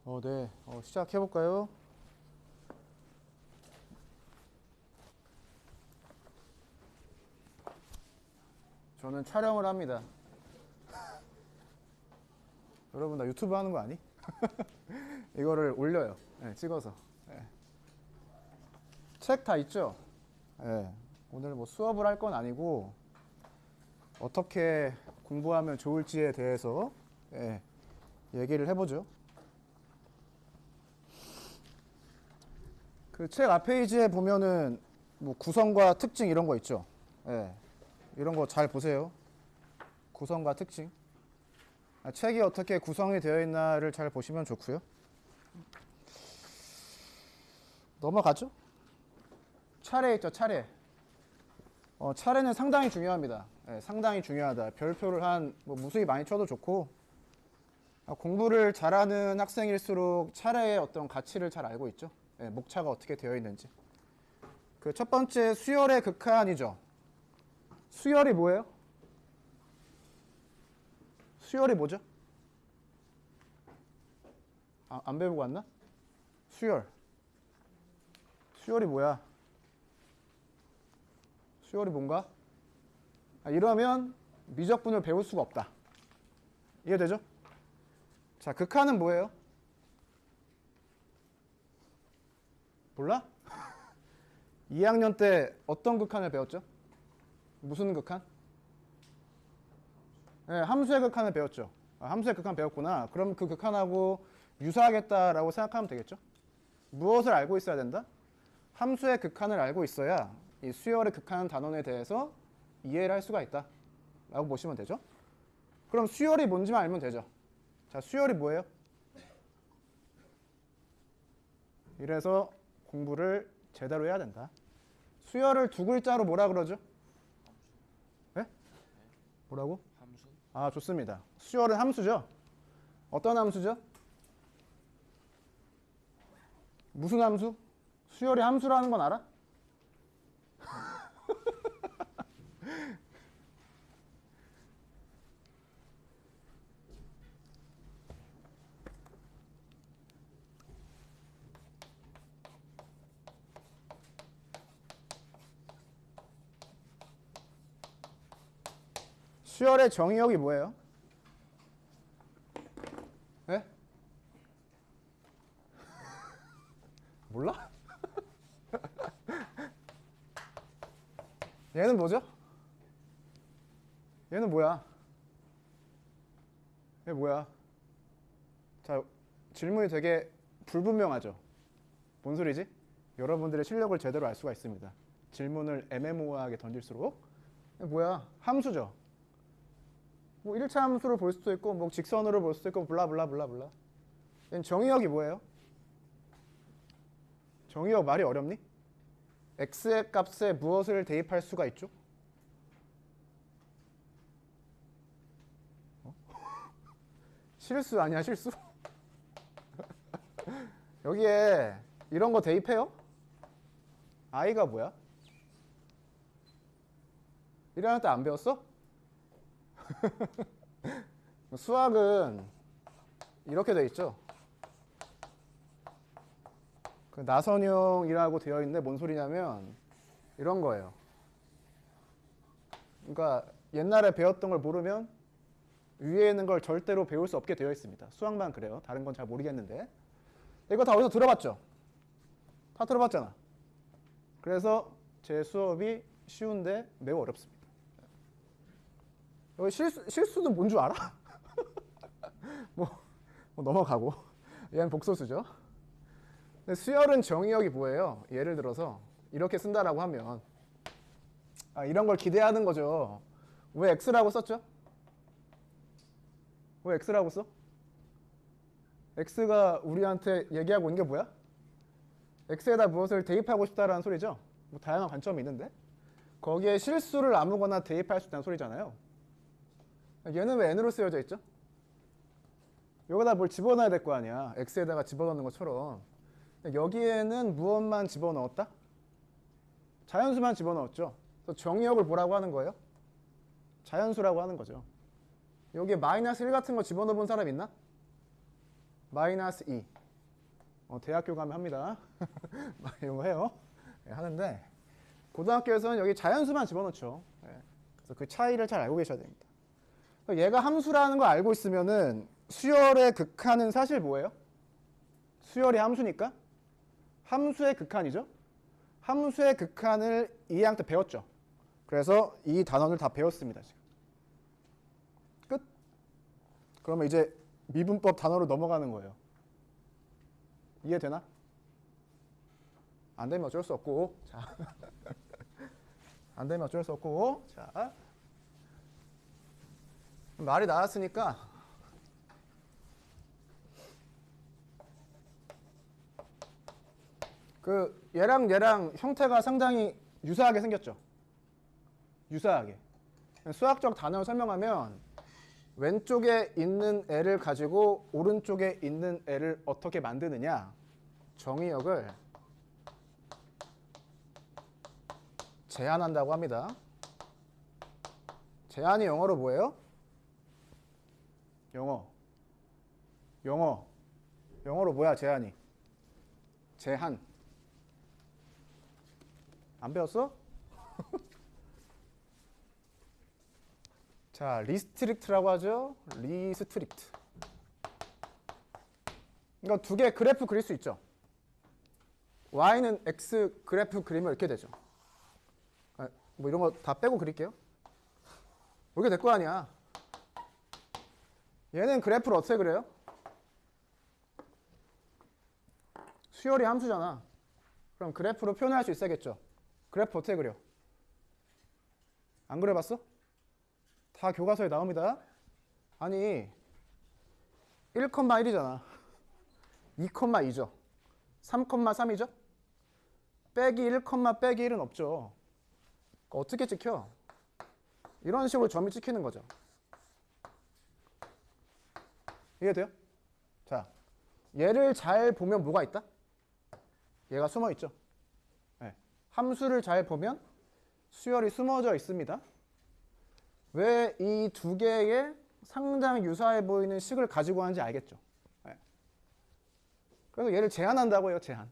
네. 시작해볼까요? 저는 촬영을 합니다. 여러분, 나 유튜브 하는 거 아니? 이거를 올려요. 네, 찍어서. 네. 책 다 있죠? 네. 오늘 뭐 수업을 할 건 아니고, 어떻게 공부하면 좋을지에 대해서 얘기를 해보죠. 그 책 앞 페이지에 보면은 뭐 구성과 특징 이런 거 있죠. 이런 거 잘 보세요. 구성과 특징. 책이 어떻게 구성이 되어 있나를 잘 보시면 좋고요. 넘어가죠. 차례 있죠, 차례. 차례는 상당히 중요합니다. 상당히 중요하다. 별표를 뭐 무수히 많이 쳐도 좋고, 공부를 잘하는 학생일수록 차례의 어떤 가치를 잘 알고 있죠. 목차가 어떻게 되어 있는지. 그 첫 번째 수열의 극한이죠. 수열이 뭐예요? 수열이 뭐죠? 안 배우고 왔나? 수열. 수열이 뭐야? 수열이 뭔가? 이러면 미적분을 배울 수가 없다. 이해되죠? 자, 극한은 뭐예요? 몰라? 2학년 때 어떤 극한을 배웠죠? 무슨 극한? 함수의 극한을 배웠죠. 함수의 극한 배웠구나. 그럼 그 극한하고 유사하겠다라고 생각하면 되겠죠? 무엇을 알고 있어야 된다? 함수의 극한을 알고 있어야 이 수열의 극한 단원에 대해서 이해를 할 수가 있다 라고 보시면 되죠. 그럼 수열이 뭔지만 알면 되죠. 자, 수열이 뭐예요? 이래서 공부를 제대로 해야 된다. 수열을 두 글자로 뭐라 그러죠? 네? 뭐라고? 함수? 좋습니다. 수열은 함수죠. 어떤 함수죠? 무슨 함수? 수열이 함수라는 건 알아? 수열의 정의역이 뭐예요? 네? 몰라? 얘는 뭐죠? 얘는 뭐야? 얘 뭐야? 자, 질문이 되게 불분명하죠? 뭔 소리지? 여러분들의 실력을 제대로 알 수가 있습니다. 질문을 애매모호하게 던질수록. 얘 뭐야? 함수죠? 뭐 1차 함수로 볼 수도 있고 뭐 직선으로 볼 수도 있고 블라블라블라블라. 얘는 정의역이 뭐예요? 정의역 말이 어렵니? x의 값에 무엇을 대입할 수가 있죠? 실수 아니야, 실수? 여기에 이런 거 대입해요? i가 뭐야? 1학년 때 안 배웠어? 수학은 이렇게 돼 있죠. 그 나선형이라고 되어 있는데 뭔 소리냐면 이런 거예요. 그러니까 옛날에 배웠던 걸 모르면 위에 있는 걸 절대로 배울 수 없게 되어 있습니다. 수학만 그래요. 다른 건 잘 모르겠는데. 이거 다 어디서 들어봤죠? 다 들어봤잖아. 그래서 제 수업이 쉬운데 매우 어렵습니다. 여기 실수는 뭔 줄 알아? 뭐 넘어가고. 얘는 복소수죠. 근데 수열은 정의역이 뭐예요? 예를 들어서 이렇게 쓴다라고 하면 이런 걸 기대하는 거죠. 왜 x라고 썼죠? 왜 x라고 써? x가 우리한테 얘기하고 있는 게 뭐야? x에다 무엇을 대입하고 싶다라는 소리죠. 뭐 다양한 관점이 있는데 거기에 실수를 아무거나 대입할 수 있다는 소리잖아요. 얘는 왜 n으로 쓰여져 있죠? 여기다 뭘 집어넣어야 될 거 아니야. x에다가 집어넣는 것처럼. 여기에는 무엇만 집어넣었다? 자연수만 집어넣었죠. 그래서 정의역을 뭐라고 하는 거예요? 자연수라고 하는 거죠. 여기에 마이너스 1 같은 거 집어넣어 본 사람 있나? 마이너스 2. 대학교 가면 합니다. 이런 거 해요. 네, 하는데 고등학교에서는 여기 자연수만 집어넣죠. 네, 그래서 그 차이를 잘 알고 계셔야 됩니다. 얘가 함수라는 걸 알고 있으면은 수열의 극한은 사실 뭐예요? 수열이 함수니까 함수의 극한이죠. 함수의 극한을 2학년 때 배웠죠. 그래서 이 단원을 다 배웠습니다. 지금. 끝. 그러면 이제 미분법 단어로 넘어가는 거예요. 이해되나? 안 되면 어쩔 수 없고. 자. 안 되면 어쩔 수 없고. 자. 말이 나왔으니까 얘랑 형태가 상당히 유사하게 생겼죠. 유사하게. 수학적 단어를 설명하면 왼쪽에 있는 애를 가지고 오른쪽에 있는 애를 어떻게 만드느냐, 정의역을 제한한다고 합니다. 제한이 영어로 뭐예요? 영어로 뭐야 제한이? 제한. 안 배웠어? 자, 리스트릭트라고 하죠. 리스트릭트. 이거 두 개 그래프 그릴 수 있죠. y는 x 그래프 그리면 이렇게 되죠. 뭐 이런 거 다 빼고 그릴게요. 이렇게 될 거 아니야. 얘는 그래프를 어떻게 그려요? 수열이 함수잖아. 그럼 그래프로 표현할 수 있어야겠죠. 그래프 어떻게 그려? 안 그려봤어? 다 교과서에 나옵니다. 아니 1,1이잖아. 2,2죠. 3,3이죠. 빼기 1, 빼기 1은 없죠. 어떻게 찍혀? 이런 식으로 점이 찍히는 거죠. 이해돼요? 자, 얘를 잘 보면 뭐가 있다? 얘가 숨어 있죠. 네. 함수를 잘 보면 수열이 숨어져 있습니다. 왜 이 두 개의 상당히 유사해 보이는 식을 가지고 하는지 알겠죠. 네. 그래서 얘를 제한한다고 해요. 제한.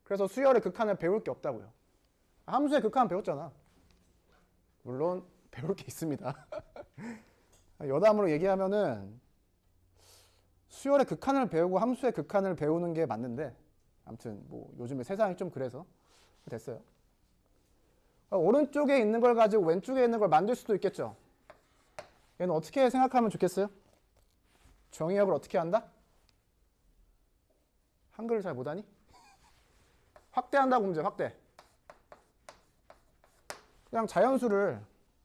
그래서 수열의 극한을 배울 게 없다고요. 함수의 극한 배웠잖아. 물론 배울 게 있습니다. 여담으로 얘기하면은 수열의 극한을 배우고 함수의 극한을 배우는 게 맞는데, 아무튼 뭐 요즘에 세상이 좀 그래서 됐어요. 오른쪽에 있는 걸 가지고 왼쪽에 있는 걸 만들 수도 있겠죠. 얘는 어떻게 생각하면 좋겠어요? 정의역을 어떻게 한다? 한글을 잘 못하니? 확대한다고 문제, 확대. 그냥 자연수를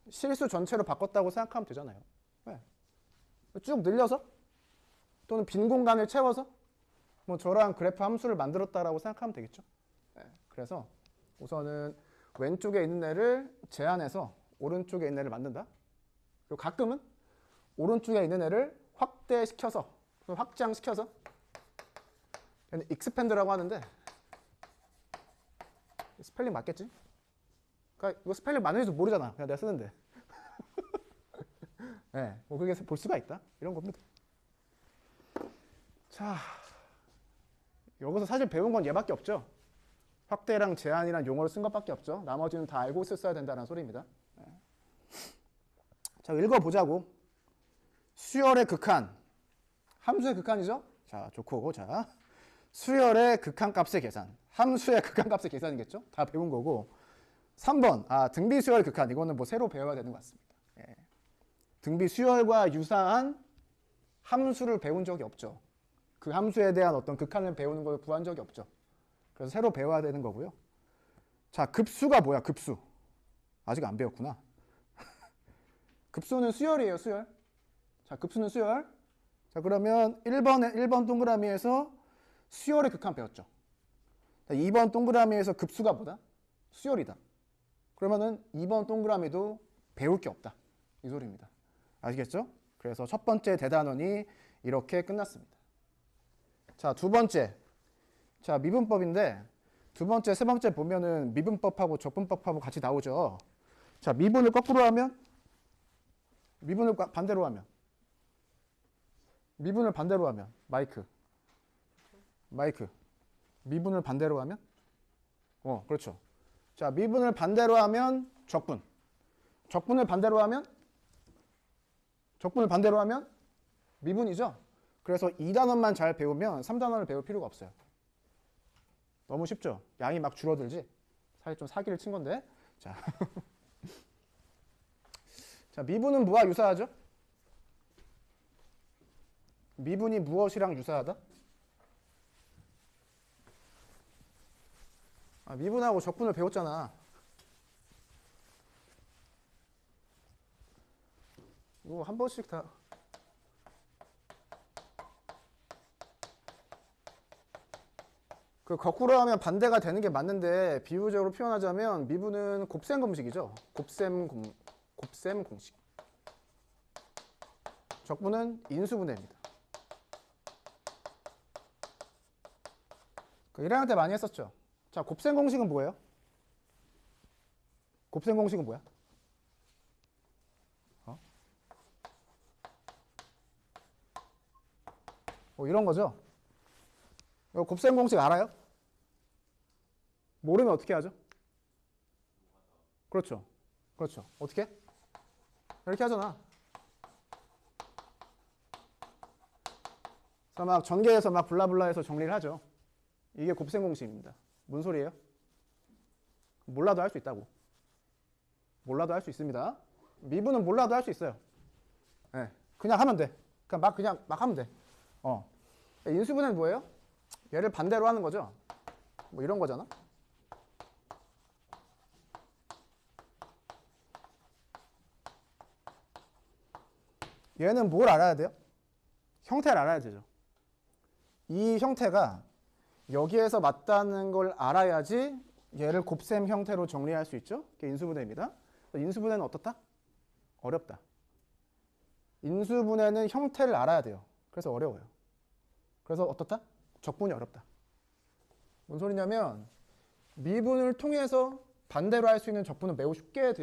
실수 전체로 바꿨다고 생각하면 되잖아요. 네. 쭉 늘려서 또는 빈 공간을 채워서 뭐 저러한 그래프 함수를 만들었다라고 생각하면 되겠죠. 네. 그래서 우선은 왼쪽에 있는 애를 제한해서 오른쪽에 있는 애를 만든다. 그리고 가끔은 오른쪽에 있는 애를 확대시켜서 확장시켜서 얘는 익스펜드라고 하는데 스펠링 맞겠지? 그러니까 이거 스펠링 맞는지도 모르잖아. 그냥 내가 쓰는데. 네, 뭐 그게 볼 수가 있다. 이런 겁니다. 자, 여기서 사실 배운 건 얘밖에 없죠. 확대랑 제한이란 용어를 쓴 것밖에 없죠. 나머지는 다 알고 있었어야 된다는 소리입니다. 네. 자, 읽어보자고. 수열의 극한. 함수의 극한이죠? 자, 좋고. 자, 수열의 극한값의 계산. 함수의 극한값의 계산이겠죠? 다 배운 거고. 3번. 등비 수열 극한. 이거는 뭐 새로 배워야 되는 것 같습니다. 예. 등비 수열과 유사한 함수를 배운 적이 없죠. 그 함수에 대한 어떤 극한을 배우는 걸 구한 적이 없죠. 그래서 새로 배워야 되는 거고요. 자, 급수가 뭐야? 급수. 아직 안 배웠구나. 급수는 수열이에요. 수열. 자, 급수는 수열. 자, 그러면 1번 동그라미에서 수열의 극한 배웠죠. 자, 2번 동그라미에서 급수가 뭐다? 수열이다. 그러면은 2번 동그라미도 배울 게 없다. 이 소리입니다. 아시겠죠? 그래서 첫 번째 대단원이 이렇게 끝났습니다. 자, 두 번째. 자, 미분법인데 두 번째, 세 번째 보면은 미분법하고 적분법하고 같이 나오죠. 자, 미분을 거꾸로 하면 미분을 반대로 하면 미분을 반대로 하면 마이크. 미분을 반대로 하면? 그렇죠. 자, 미분을 반대로 하면 적분. 적분을 반대로 하면 미분이죠. 그래서 2단원만 잘 배우면 3단원을 배울 필요가 없어요. 너무 쉽죠? 양이 막 줄어들지? 사실 좀 사기를 친 건데. 자, 자, 미분은 뭐와 유사하죠? 미분이 무엇이랑 유사하다? 미분하고 적분을 배웠잖아. 이거 한 번씩 다. 그 거꾸로 하면 반대가 되는 게 맞는데 비유적으로 표현하자면 미분은 곱셈 공식이죠. 곱셈 공식. 적분은 인수분해입니다. 1학년 때 많이 했었죠. 자, 곱셈 공식은 뭐예요? 곱셈 공식은 뭐야? 이런 거죠. 곱셈 공식 알아요? 모르면 어떻게 하죠? 그렇죠. 어떻게? 이렇게 하잖아. 그래서 막 전개해서 막 블라블라해서 정리를 하죠. 이게 곱셈 공식입니다. 뭔 소리예요? 몰라도 할 수 있다고. 몰라도 할 수 있습니다. 미분은 몰라도 할 수 있어요. 네, 그냥 하면 돼. 그냥 막 하면 돼. 인수분해는 뭐예요? 얘를 반대로 하는 거죠. 뭐 이런 거잖아. 얘는 뭘 알아야 돼요? 형태를 알아야 되죠. 이 형태가 여기에서 맞다는 걸 알아야지 얘를 곱셈 형태로 정리할 수 있죠. 그게 인수분해입니다. 인수분해는 어떻다? 어렵다. 인수분해는 형태를 알아야 돼요. 그래서 어려워요. 그래서 어떻다? 적분이 어렵다. 뭔 소리냐면 미분을 통해서 반대로 할 수 있는 적분은 매우 쉽게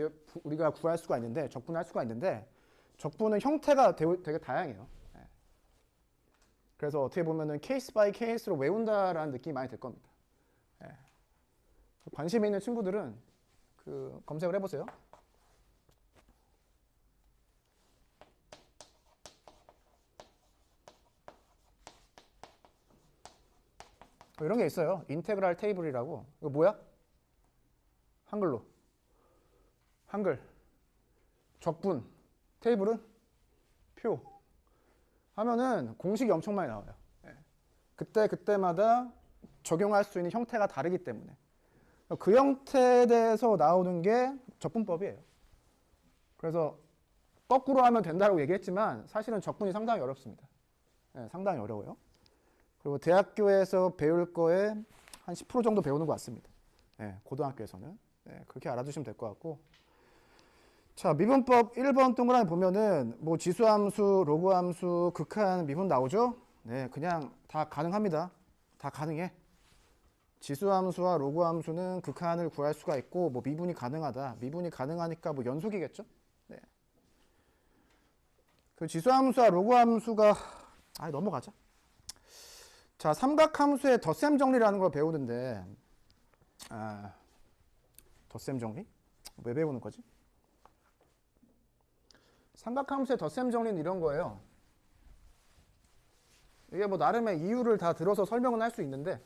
우리가 구할 수가 있는데, 적분할 수가 있는데, 적분은 형태가 되게 다양해요. 그래서 어떻게 보면은 케이스 바이 케이스로 외운다라는 느낌이 많이 들 겁니다. 관심 있는 친구들은 검색을 해보세요. 이런 게 있어요. 인테그랄 테이블이라고. 이거 뭐야? 한글로. 한글. 적분. 테이블은 표. 하면은 공식이 엄청 많이 나와요. 그때마다 적용할 수 있는 형태가 다르기 때문에. 그 형태에 대해서 나오는 게 적분법이에요. 그래서 거꾸로 하면 된다고 얘기했지만 사실은 적분이 상당히 어렵습니다. 상당히 어려워요. 그리고 대학교에서 배울 거에 한 10% 정도 배우는 것 같습니다. 고등학교에서는. 그렇게 알아두시면 될 것 같고. 자, 미분법 1번 동그라미 보면은 뭐 지수함수, 로그함수, 극한, 미분 나오죠? 그냥 다 가능합니다. 다 가능해. 지수함수와 로그함수는 극한을 구할 수가 있고, 뭐 미분이 가능하다. 미분이 가능하니까 뭐 연속이겠죠? 그 지수함수와 로그함수가 넘어가자. 자, 삼각함수의 덧셈 정리라는 걸 배우는데, 덧셈 정리? 왜 배우는 거지? 삼각함수의 덧셈 정리는 이런 거예요. 이게 뭐 나름의 이유를 다 들어서 설명은 할 수 있는데,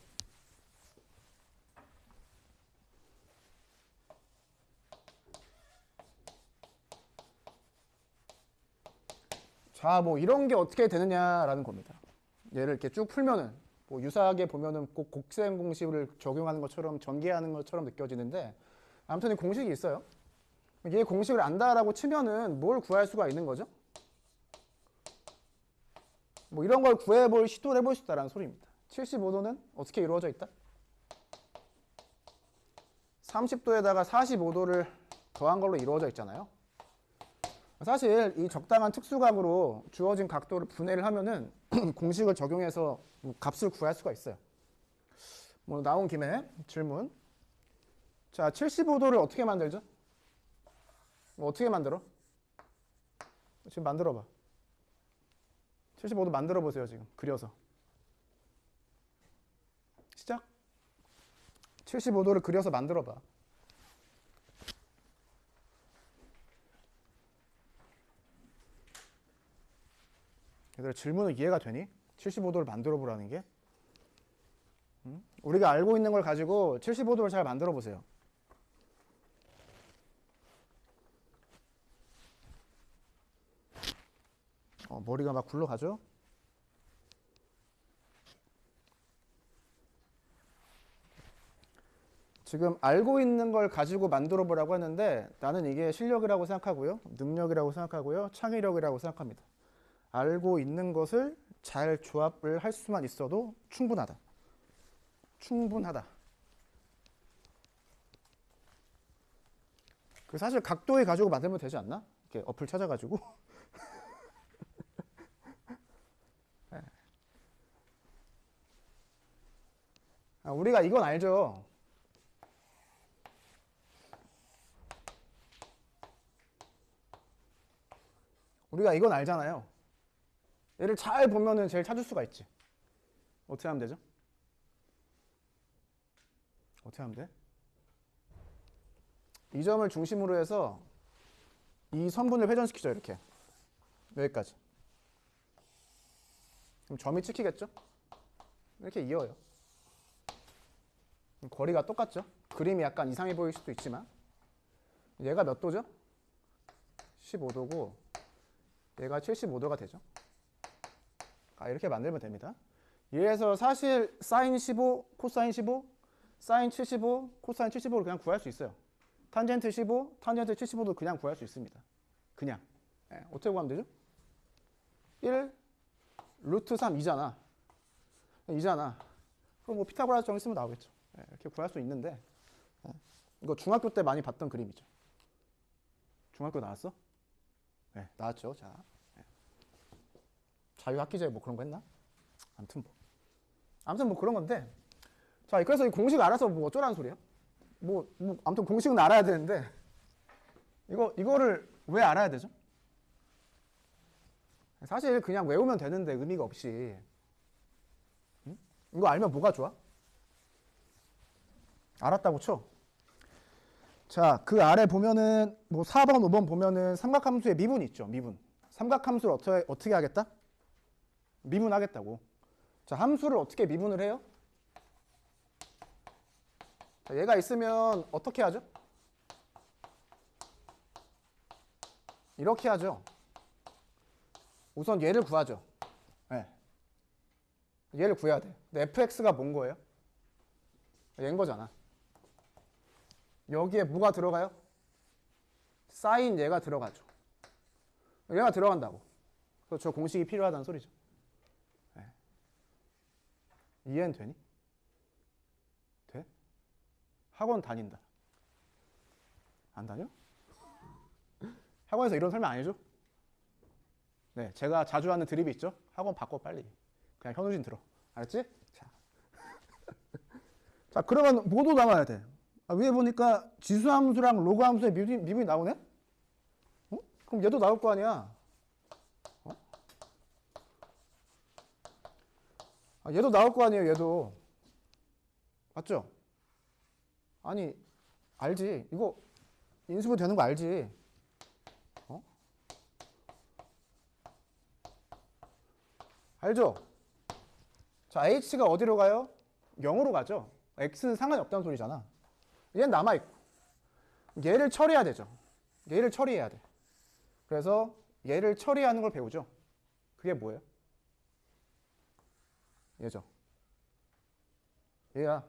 자, 뭐 이런 게 어떻게 되느냐라는 겁니다. 얘를 이렇게 쭉 풀면은 뭐 유사하게 보면은 꼭 곱셈 공식을 적용하는 것처럼 전개하는 것처럼 느껴지는데, 아무튼 이 공식이 있어요. 얘 공식을 안다라고 치면은 뭘 구할 수가 있는 거죠? 뭐 이런 걸 구해볼 시도를 해볼 수 있다는 소리입니다. 75도는 어떻게 이루어져 있다? 30도에다가 45도를 더한 걸로 이루어져 있잖아요. 사실 이 적당한 특수각으로 주어진 각도를 분해를 하면은 공식을 적용해서 값을 구할 수가 있어요. 뭐 나온 김에 질문. 자, 75도를 어떻게 만들죠? 뭐 어떻게 만들어? 지금 만들어봐. 75도 만들어 보세요. 지금 그려서. 75도를 그려서 만들어 봐. 얘들아, 질문은 이해가 되니? 75도를 만들어 보라는 게? 우리가 알고 있는 걸 가지고 75도를 잘 만들어 보세요. 머리가 막 굴러가죠? 지금 알고 있는 걸 가지고 만들어 보라고 했는데 나는 이게 실력이라고 생각하고요. 능력이라고 생각하고요. 창의력이라고 생각합니다. 알고 있는 것을 잘 조합을 할 수만 있어도 충분하다. 충분하다. 그 사실 각도에 가지고 만들면 되지 않나? 이렇게 어플 찾아가지고. 우리가 이건 알죠. 우리가 이건 알잖아요. 얘를 잘 보면은 제일 찾을 수가 있지. 어떻게 하면 되죠? 어떻게 하면 돼? 이 점을 중심으로 해서 이 선분을 회전시키죠. 이렇게 여기까지. 그럼 점이 찍히겠죠? 이렇게 이어요. 거리가 똑같죠? 그림이 약간 이상해 보일 수도 있지만 얘가 몇 도죠? 15도고 얘가 75도가 되죠. 이렇게 만들면 됩니다. 얘에서 사실 사인 15, 코사인 15, 사인 75, 코사인 75를 그냥 구할 수 있어요. 탄젠트 15, 탄젠트 75도 그냥 구할 수 있습니다. 그냥. 어떻게 구하면 되죠? 1 루트 3 2잖아. 2잖아. 그럼 뭐 피타고라스 정리 쓰면 나오겠죠. 이렇게 구할 수 있는데 이거 중학교 때 많이 봤던 그림이죠. 중학교 나왔어? 네, 나왔죠. 자, 자유학기제 뭐 그런 거 했나? 아무튼 뭐 그런 건데. 자, 그래서 이 공식 알아서 뭐 어쩌라는 소리야? 아무튼 공식은 알아야 되는데 이거를 왜 알아야 되죠? 사실 그냥 외우면 되는데 의미가 없이. 응? 이거 알면 뭐가 좋아? 알았다고 쳐. 자, 그 아래 보면은 뭐 4번, 5번 보면은 삼각함수의 미분 있죠. 미분. 삼각함수를 어떻게 하겠다? 미분하겠다고. 자, 함수를 어떻게 미분을 해요? 자, 얘가 있으면 어떻게 하죠? 이렇게 하죠. 우선 얘를 구하죠. 네. 얘를 구해야 돼. 근데 fx가 뭔 거예요? 얘인 거잖아. 여기에 뭐가 들어가요? 사인 얘가 들어가죠. 얘가 들어간다고. 그래서 저 공식이 필요하다는 소리죠. 네. 이해는 되니? 돼? 학원 다닌다. 안 다녀? 학원에서 이런 설명 안 해줘? 네, 제가 자주 하는 드립이 있죠? 학원 바꿔 빨리. 그냥 현우진 들어. 알았지? 자, 자 그러면 뭐도 나와야 돼. 위에 보니까 지수함수랑 로그함수의 미분이 나오네? 그럼 얘도 나올 거 아니야. 얘도 나올 거 아니에요. 얘도. 맞죠? 아니 알지. 이거 인수분 되는 거 알지. 알죠? 자, h가 어디로 가요? 0으로 가죠. x는 상관이 없다는 소리잖아. 얘는 남아있고 얘를 처리해야 되죠. 얘를 처리해야 돼. 그래서 얘를 처리하는 걸 배우죠. 그게 뭐예요? 얘죠. 얘야.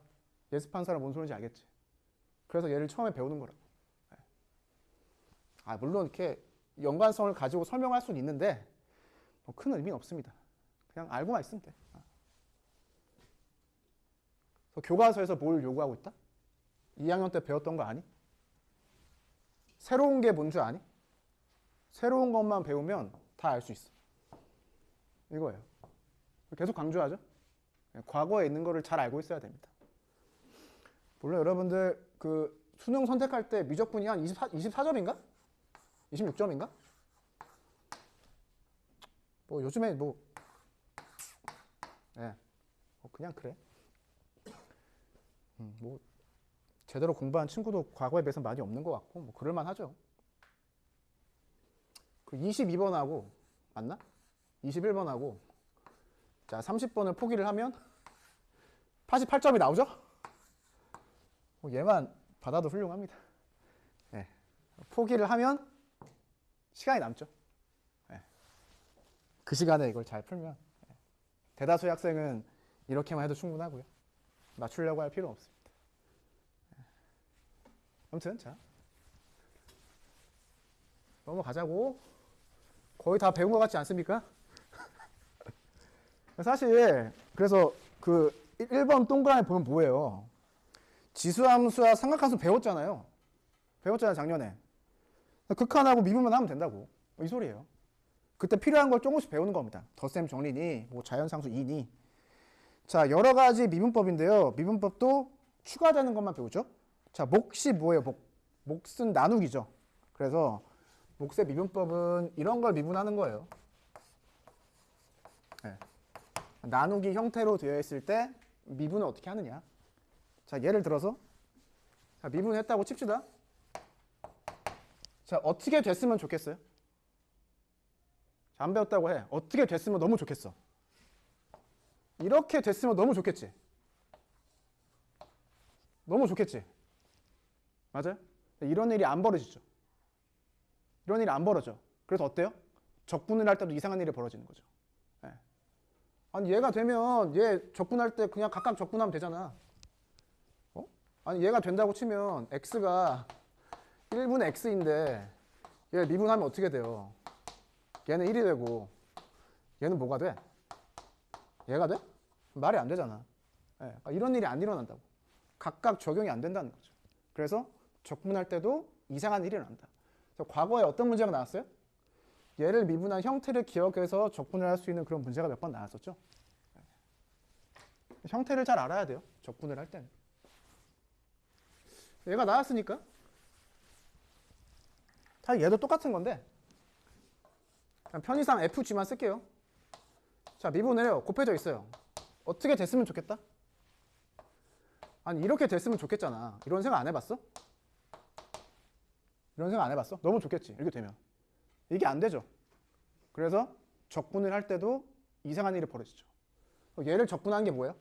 예습한 사람 뭔 소리인지 알겠지. 그래서 얘를 처음에 배우는 거라고. 물론 이렇게 연관성을 가지고 설명할 수는 있는데 뭐 큰 의미는 없습니다. 그냥 알고만 있으면 돼. 교과서에서 뭘 요구하고 있다? 2학년 때 배웠던 거 아니? 새로운 게 뭔 줄 아니? 새로운 것만 배우면 다 알 수 있어. 이거예요. 계속 강조하죠? 과거에 있는 거를 잘 알고 있어야 됩니다. 물론 여러분들 그 수능 선택할 때 미적분이 한 24점인가? 26점인가? 뭐 요즘에 그냥 그래. 뭐 제대로 공부한 친구도 과거에 비해서 많이 없는 것 같고 뭐 그럴만 하죠. 그 22번하고 맞나? 21번하고 자 30번을 포기를 하면 88점이 나오죠? 얘만 받아도 훌륭합니다. 네. 포기를 하면 시간이 남죠. 네. 그 시간에 이걸 잘 풀면 대다수의 학생은 이렇게만 해도 충분하고요. 맞추려고 할 필요는 없습니다. 아무튼 자 넘어가자고. 거의 다 배운 것 같지 않습니까? 사실 그래서 그 1번 동그라미 보면 뭐예요? 지수함수와 삼각함수 배웠잖아요. 작년에. 극한하고 미분만 하면 된다고. 이 소리예요. 그때 필요한 걸 조금씩 배우는 겁니다. 덧셈 정리니 뭐 자연상수 2니. 자, 여러 가지 미분법인데요. 미분법도 추가되는 것만 배우죠. 자, 몫이 뭐예요? 몫은 나누기죠. 그래서 몫의 미분법은 이런 걸 미분하는 거예요. 네. 나누기 형태로 되어 있을 때 미분을 어떻게 하느냐. 자, 예를 들어서 자, 미분했다고 칩시다. 자, 어떻게 됐으면 좋겠어요? 자, 안 배웠다고 해. 어떻게 됐으면 너무 좋겠어. 이렇게 됐으면 너무 좋겠지. 너무 좋겠지. 맞아요? 이런 일이 안 벌어지죠. 이런 일이 안 벌어져. 그래서 어때요? 적분을 할 때도 이상한 일이 벌어지는 거죠. 네. 아니 얘가 되면 얘 적분할 때 그냥 각각 적분하면 되잖아. 아니 얘가 된다고 치면 x가 1분의 x인데 얘 미분하면 어떻게 돼요? 얘는 1이 되고 얘는 뭐가 돼? 얘가 돼? 말이 안 되잖아. 네. 이런 일이 안 일어난다고. 각각 적용이 안 된다는 거죠. 그래서 적분할 때도 이상한 일이 일어난다. 과거에 어떤 문제가 나왔어요? 얘를 미분한 형태를 기억해서 적분을 할 수 있는 그런 문제가 몇 번 나왔었죠. 형태를 잘 알아야 돼요. 적분을 할 때는. 얘가 나왔으니까 사실 얘도 똑같은 건데 그냥 편의상 FG만 쓸게요. 자, 미분해요. 곱해져 있어요. 어떻게 됐으면 좋겠다? 아니 이렇게 됐으면 좋겠잖아. 이런 생각 안 해봤어? 이런 생각 안 해봤어? 너무 좋겠지. 이렇게 되면. 이게 안 되죠. 그래서 적분을 할 때도 이상한 일이 벌어지죠. 얘를 적분하는 게 뭐예요?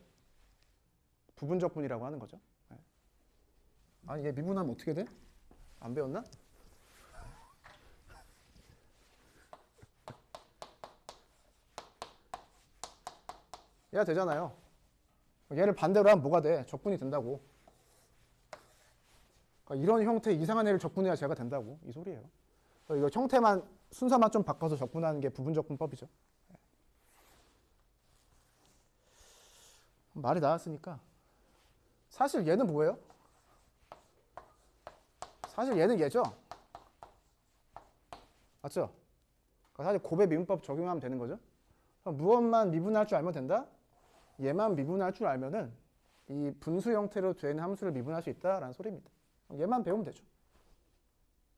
부분 적분이라고 하는 거죠. 아니 얘 미분하면 어떻게 돼? 안 배웠나? 얘가 되잖아요. 얘를 반대로 하면 뭐가 돼? 적분이 된다고. 그러니까 이런 형태의 이상한 애를 적분해야 제가 된다고. 이 소리예요. 이거 형태만 순서만 좀 바꿔서 적분하는 게 부분적분법이죠. 말이 나왔으니까 사실 얘는 뭐예요? 사실 얘는 얘죠. 맞죠? 그러니까 사실 곱의 미분법 적용하면 되는 거죠. 무엇만 미분할 줄 알면 된다? 얘만 미분할 줄 알면은 이 분수 형태로 된 함수를 미분할 수 있다라는 소리입니다. 얘만 배우면 되죠.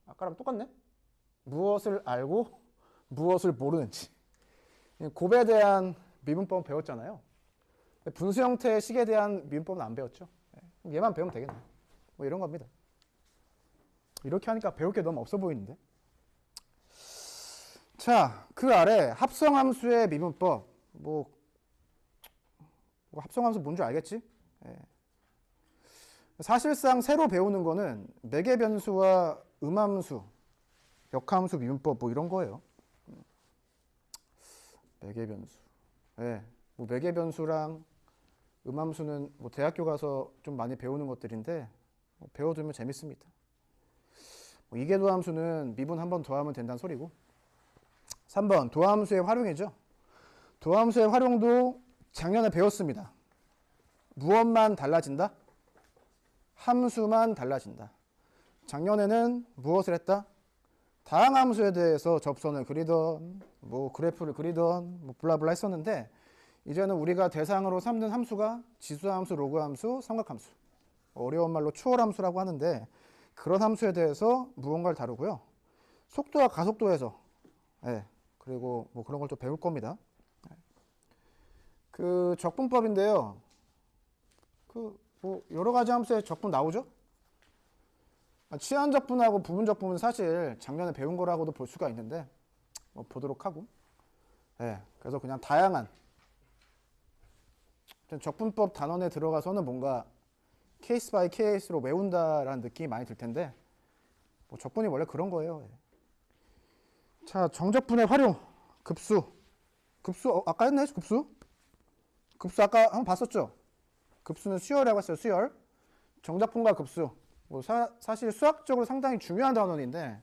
아까랑 똑같네? 무엇을 알고 무엇을 모르는지. 곱에 대한 미분법은 배웠잖아요. 분수 형태의 식에 대한 미분법은 안 배웠죠. 얘만 배우면 되겠네. 뭐 이런 겁니다. 이렇게 하니까 배울 게 너무 없어 보이는데. 자, 그 아래 합성함수의 미분법. 뭐 합성함수 뭔 줄 알겠지? 사실상 새로 배우는 거는 매개변수와 음함수, 역함수 미분법 뭐 이런 거예요. 매개변수. 네, 뭐 매개변수랑 음함수는 뭐 대학교 가서 좀 많이 배우는 것들인데 뭐 배워두면 재밌습니다. 뭐 이계도함수는 미분 한 번 더 하면 된다는 소리고. 3번 도함수의 활용이죠. 도함수의 활용도 작년에 배웠습니다. 무엇만 달라진다? 함수만 달라진다. 작년에는 무엇을 했다? 다항함수에 대해서 접선을 그리던 뭐 그래프를 그리던 뭐 블라블라 했었는데 이제는 우리가 대상으로 삼는 함수가 지수함수, 로그함수, 삼각함수, 어려운 말로 추월함수라고 하는데 그런 함수에 대해서 무언가를 다루고요. 속도와 가속도에서 그리고 뭐 그런 걸 또 배울 겁니다. 그 적분법인데요. 그 뭐 여러 가지 함수에 적분 나오죠? 치환적분하고 부분적분은 사실 작년에 배운 거라고도 볼 수가 있는데 뭐 보도록 하고. 네, 그래서 그냥 다양한 적분법 단원에 들어가서는 뭔가 케이스 바이 케이스로 외운다라는 느낌이 많이 들 텐데 뭐 적분이 원래 그런 거예요. 자, 정적분의 활용. 급수 아까 했네. 급수 아까 한번 봤었죠. 급수는 수열이라고 했어요. 수열. 정적분과 급수 뭐 사실 수학적으로 상당히 중요한 단원인데,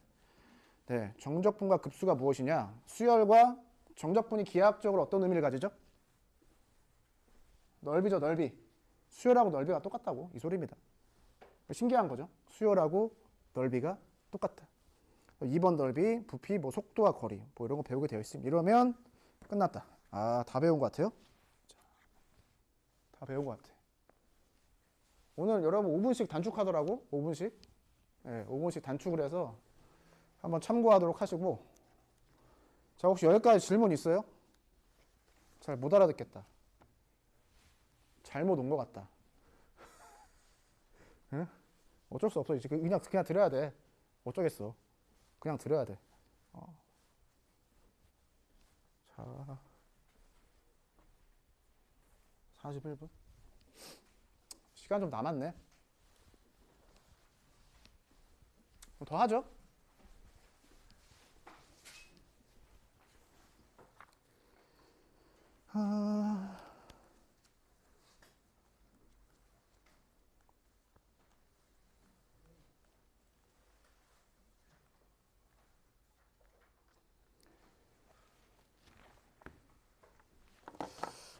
네, 정적분과 급수가 무엇이냐. 수열과 정적분이 기하학적으로 어떤 의미를 가지죠? 넓이죠. 넓이. 수열하고 넓이가 똑같다고 이 소리입니다. 신기한 거죠. 수열하고 넓이가 똑같다. 2번 넓이, 부피, 뭐 속도와 거리 뭐 이런 거 배우게 되어 있습니다. 이러면 끝났다. 다 배운 것 같아요. 다 배운 것 같아. 오늘 여러분 5분씩 단축하더라고. 5분씩. 네, 5분씩 단축을 해서 한번 참고하도록 하시고. 자, 혹시 여기까지 질문 있어요? 잘 못 알아듣겠다. 잘못 온 것 같다. 응? 어쩔 수 없어. 이제 그냥 들어야 돼. 어쩌겠어. 그냥 들어야 돼. 자, 41분. 시간 좀 남았네. 더 하죠.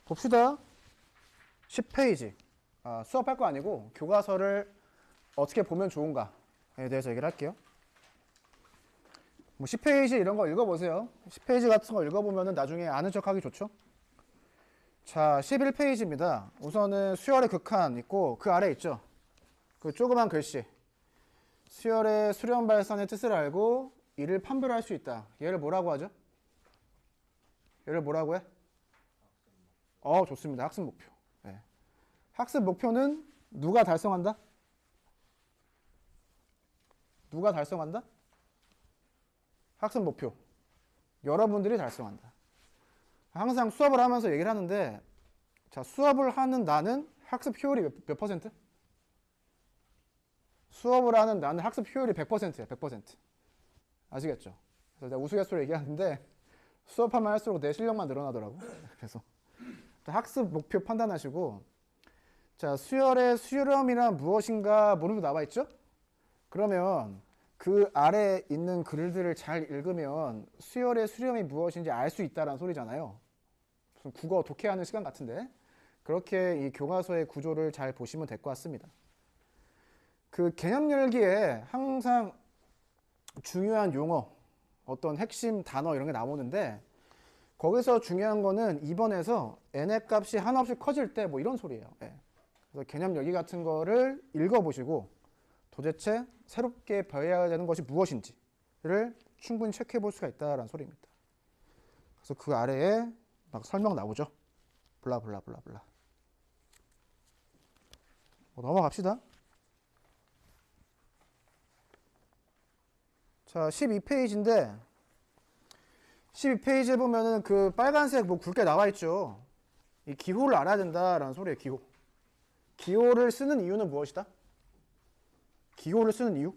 봅시다. 10페이지. 수업할 거 아니고 교과서를 어떻게 보면 좋은가에 대해서 얘기를 할게요. 뭐 10페이지 이런 거 읽어보세요. 10페이지 같은 거 읽어보면 나중에 아는 척 하기 좋죠. 자, 11페이지입니다. 우선은 수열의 극한 있고 그 아래 있죠. 그 조그만 글씨. 수열의 수렴 발산의 뜻을 알고 이를 판별할 수 있다. 얘를 뭐라고 하죠? 얘를 뭐라고 해? 좋습니다. 학습 목표. 네. 학습 목표는 누가 달성한다? 누가 달성한다? 학습 목표. 여러분들이 달성한다. 항상 수업을 하면서 얘기를 하는데, 자, 수업을 하는 나는 학습 효율이 몇 퍼센트? 수업을 하는 나는 학습 효율이 100%야, 100%. 아시겠죠? 그래서 내가 우스갯소리 얘기하는데, 수업하면 할수록 내 실력만 늘어나더라고. 그래서 학습 목표 판단하시고, 자, 수열의 수렴이란 무엇인가 모르고 나와 있죠? 그러면 그 아래 있는 글들을 잘 읽으면 수열의 수렴이 무엇인지 알 수 있다는 소리잖아요. 무슨 국어 독해하는 시간 같은데 그렇게 이 교과서의 구조를 잘 보시면 될 것 같습니다. 그 개념 열기에 항상 중요한 용어, 어떤 핵심 단어 이런 게 나오는데 거기서 중요한 거는 2번에서 n의 값이 한없이 커질 때 뭐 이런 소리예요. 네. 그래서 개념 열기 같은 거를 읽어보시고 도대체 새롭게 배워야 되는 것이 무엇인지를 충분히 체크해 볼 수가 있다는 소리입니다. 그래서 그 아래에 막 설명 나오죠. 블라블라블라블라. 넘어갑시다. 자, 12페이지인데 12페이지에 보면은 그 빨간색 뭐 굵게 나와 있죠. 이 기호를 알아야 된다라는 소리예요. 기호. 기호를 쓰는 이유는 무엇이다? 기호를 쓰는 이유?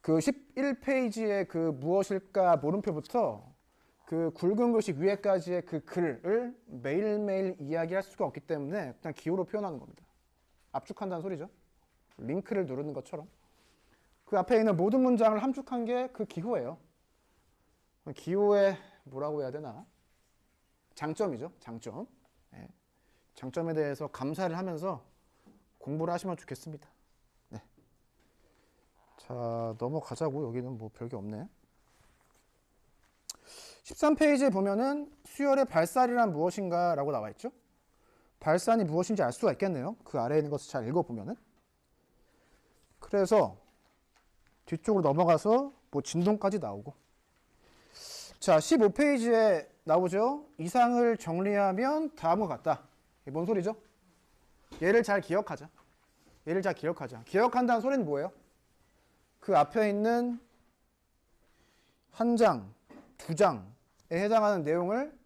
그 11페이지의 그 무엇일까 물음표부터 그 굵은 글씨 위에까지의 그 글을 매일매일 이야기할 수가 없기 때문에 그냥 기호로 표현하는 겁니다. 압축한다는 소리죠. 링크를 누르는 것처럼. 그 앞에 있는 모든 문장을 함축한 게 그 기호예요. 기호의 뭐라고 해야 되나? 장점이죠. 장점. 네. 장점에 대해서 감사를 하면서 공부를 하시면 좋겠습니다. 네. 자, 넘어가자고. 여기는 뭐 별게 없네. 13페이지에 보면은 수열의 발산이란 무엇인가 라고 나와 있죠. 발산이 무엇인지 알 수가 있겠네요. 그 아래에 있는 것을 잘 읽어보면은. 그래서 뒤쪽으로 넘어가서 뭐 진동까지 나오고. 자, 15페이지에 나오죠. 이상을 정리하면 다음과 같다. 이게 뭔 소리죠? 얘를 잘 기억하자. 얘를 잘 기억하자. 기억한다는 소리는 뭐예요? 그 앞에 있는 한 장, 두 장에 해당하는 내용을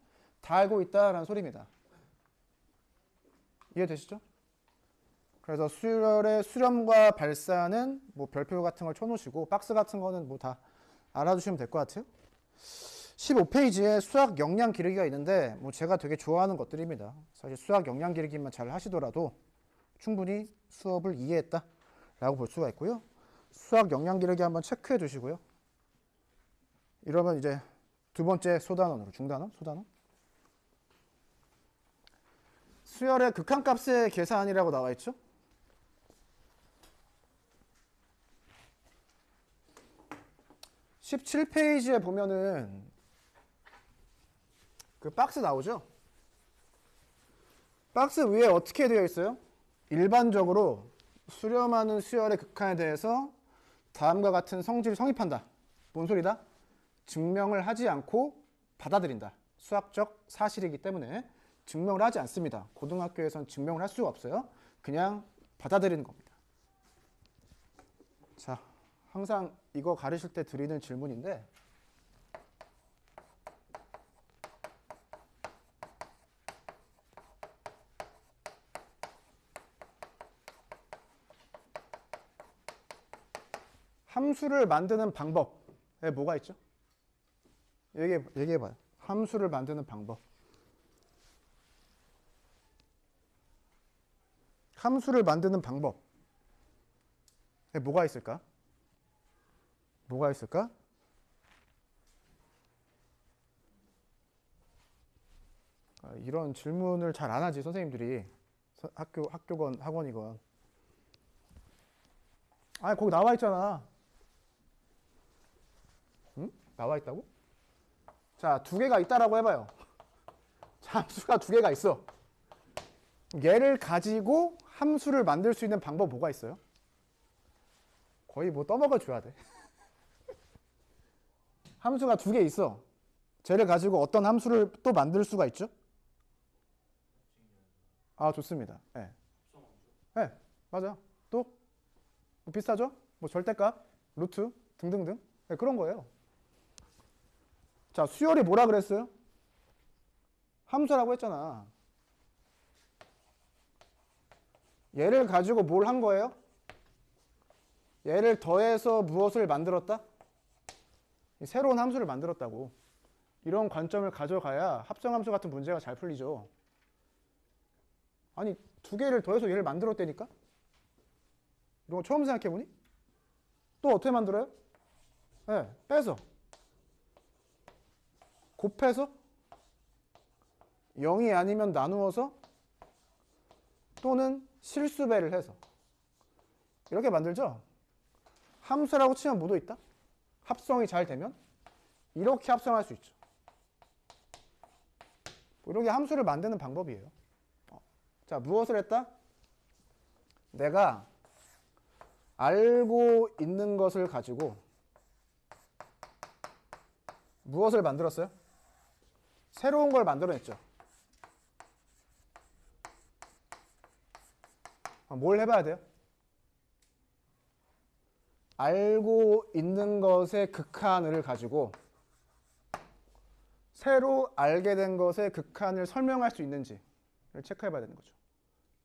다 알고 있다라는 소리입니다. 이해되시죠? 그래서 수열의 수렴과 발사는 뭐 별표 같은 걸 쳐놓으시고 박스 같은 거는 뭐 다 알아두시면 될 것 같아요. 15페이지에 수학 역량 기르기가 있는데 뭐 제가 되게 좋아하는 것들입니다. 사실 수학 역량 기르기만 잘 하시더라도 충분히 수업을 이해했다라고 볼 수가 있고요. 수학 역량 기르기 한번 체크해 두시고요. 이러면 이제 두 번째 소단원으로 중단원, 소단원. 수열의 극한값의 계산이라고 나와 있죠. (17페이지에) 보면은 그 박스 나오죠. 박스 위에 어떻게 되어 있어요? 일반적으로 수렴하는 수열의 극한에 대해서 다음과 같은 성질을 성립한다. 뭔 소리다? 증명을 하지 않고 받아들인다. 수학적 사실이기 때문에 증명을 하지 않습니다. 고등학교에서는 증명을 할 수가 없어요. 그냥 받아들이는 겁니다. 자, 항상 이거 가르칠 때 드리는 질문인데 함수를 만드는 방법에 뭐가 있죠? 얘기해봐요. 함수를 만드는 방법. 함수를 만드는 방법에 뭐가 있을까? 뭐가 있을까? 이런 질문을 잘 안 하지 선생님들이. 학교건 학원이건. 아니 거기 나와 있잖아. 응? 나와 있다고? 자, 두 개가 있다라고 해봐요. 자, 함수가 두 개가 있어. 얘를 가지고 함수를 만들 수 있는 방법 뭐가 있어요? 거의 뭐 떠먹어 줘야 돼. 함수가 두 개 있어. 쟤를 가지고 어떤 함수를 또 만들 수가 있죠? 아, 좋습니다. 네. 네, 맞아. 또? 뭐 비슷하죠? 뭐 절대값, 루트 등등등. 네, 그런 거예요. 자, 수열이 뭐라 그랬어요? 함수라고 했잖아. 얘를 가지고 뭘 한 거예요? 얘를 더해서 무엇을 만들었다? 새로운 함수를 만들었다고. 이런 관점을 가져가야 합성함수 같은 문제가 잘 풀리죠. 아니, 두 개를 더해서 얘를 만들었다니까? 이런 거 처음 생각해보니? 또 어떻게 만들어요? 네, 빼서. 곱해서. 0이 아니면 나누어서. 또는 실수배를 해서. 이렇게 만들죠? 함수라고 치면 뭐도 있다? 합성이 잘 되면 이렇게 합성할 수 있죠. 이렇게 함수를 만드는 방법이에요. 자, 무엇을 했다? 내가 알고 있는 것을 가지고 무엇을 만들었어요? 새로운 걸 만들어냈죠. 뭘 해봐야 돼요? 알고 있는 것의 극한을 가지고 새로 알게 된 것의 극한을 설명할 수 있는지를 체크해 봐야 되는 거죠.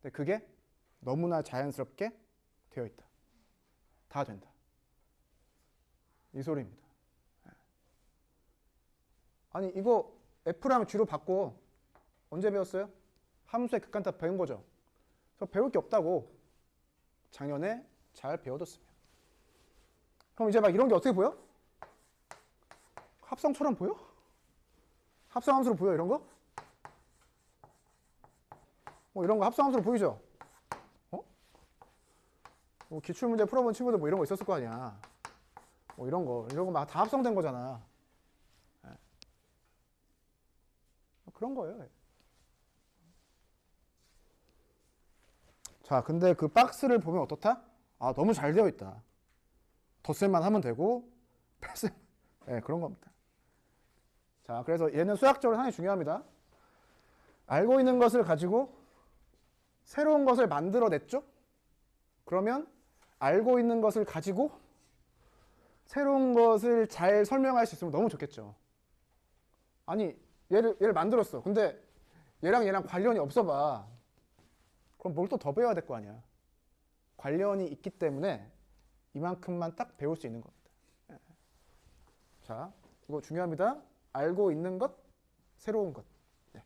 근데 그게 너무나 자연스럽게 되어 있다. 다 된다. 이 소리입니다. 아니 이거 F랑 G로 바꿔. 언제 배웠어요? 함수의 극한값 배운 거죠. 그래서 배울 게 없다고 작년에 잘 배워뒀습니다. 그럼 이제 막 이런 게 어떻게 보여? 합성처럼 보여? 합성함수로 보여 이런 거? 뭐 이런 거 합성함수로 보이죠? 뭐 기출문제 풀어본 친구들 뭐 이런 거 있었을 거 아니야. 뭐 이런 거 막 다 합성된 거잖아. 네. 그런 거예요. 자, 근데 그 박스를 보면 어떻다? 아, 너무 잘 되어 있다. 덧셈만 하면 되고, 뺄셈, 네, 그런 겁니다. 자, 그래서 얘는 수학적으로 상당히 중요합니다. 알고 있는 것을 가지고 새로운 것을 만들어냈죠? 그러면 알고 있는 것을 가지고 새로운 것을 잘 설명할 수 있으면 너무 좋겠죠. 아니 얘를 만들었어. 근데 얘랑 관련이 없어 봐. 그럼 뭘 또 더 배워야 될 거 아니야. 관련이 있기 때문에 이만큼만 딱 배울 수 있는 겁니다. 자, 이거 중요합니다. 알고 있는 것, 새로운 것. 네.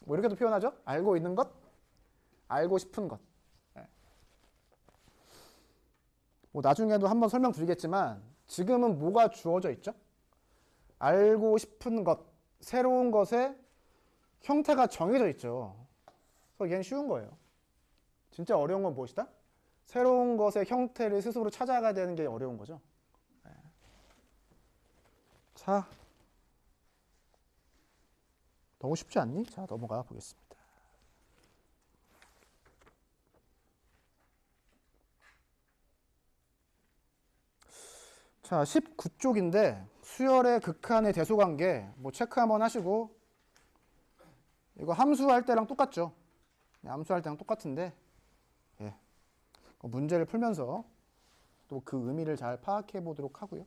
뭐 이렇게도 표현하죠. 알고 있는 것, 알고 싶은 것. 네. 뭐 나중에도 한번 설명드리겠지만 지금은 뭐가 주어져 있죠? 알고 싶은 것, 새로운 것의 형태가 정해져 있죠. 그래서 얘는 쉬운 거예요. 진짜 어려운 건 무엇이다? 새로운 것의 형태를 스스로 찾아가야 되는 게 어려운 거죠. 네. 자, 너무 쉽지 않니? 자, 넘어가 보겠습니다. 자, 19쪽인데 수열의 극한의 대소관계 뭐 체크 한번 하시고 이거 함수할 때랑 똑같죠. 함수할 때랑 똑같은데 예. 문제를 풀면서 또 그 의미를 잘 파악해 보도록 하고요.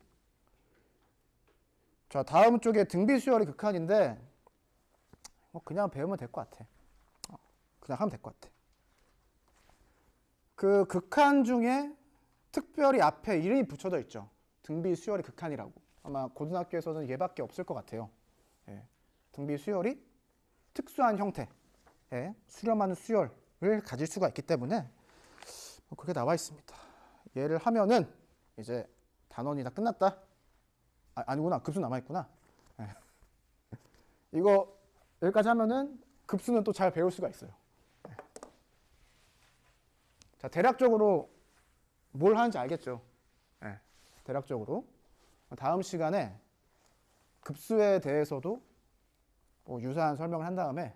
자, 다음 쪽에 등비수열의 극한인데 뭐 그냥 배우면 될 것 같아. 그냥 하면 될 것 같아. 그 극한 중에 특별히 앞에 이름이 붙여져 있죠. 등비수열의 극한이라고. 아마 고등학교에서는 얘밖에 없을 것 같아요. 예. 등비수열이 특수한 형태의 수렴하는 수열을 가질 수가 있기 때문에 그렇게 나와 있습니다. 얘를 하면은 이제 단원이 다 끝났다. 아니구나. 급수 남아있구나. 예. 이거 여기까지 하면은 급수는 또 잘 배울 수가 있어요. 예. 자, 대략적으로 뭘 하는지 알겠죠? 예. 대략적으로. 다음 시간에 급수에 대해서도 뭐 유사한 설명을 한 다음에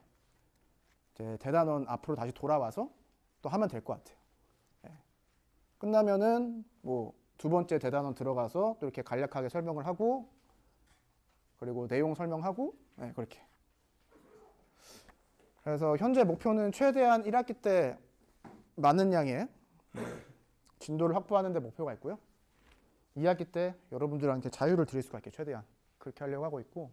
이제 대단원 앞으로 다시 돌아와서 또 하면 될 것 같아요. 예. 끝나면은 뭐 두 번째 대단원 들어가서 또 이렇게 간략하게 설명을 하고 그리고 내용 설명하고 그렇게. 그래서 현재 목표는 최대한 1학기 때 많은 양의 진도를 확보하는 데 목표가 있고요. 2학기 때 여러분들한테 자유를 드릴 수가 있게 최대한 그렇게 하려고 하고 있고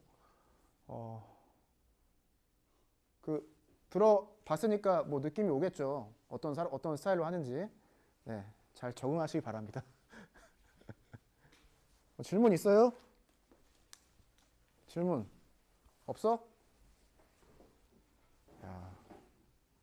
들어봤으니까 뭐 느낌이 오겠죠. 어떤 스타일로 하는지. 네, 잘 적응하시기 바랍니다. 질문 있어요? 질문 없어?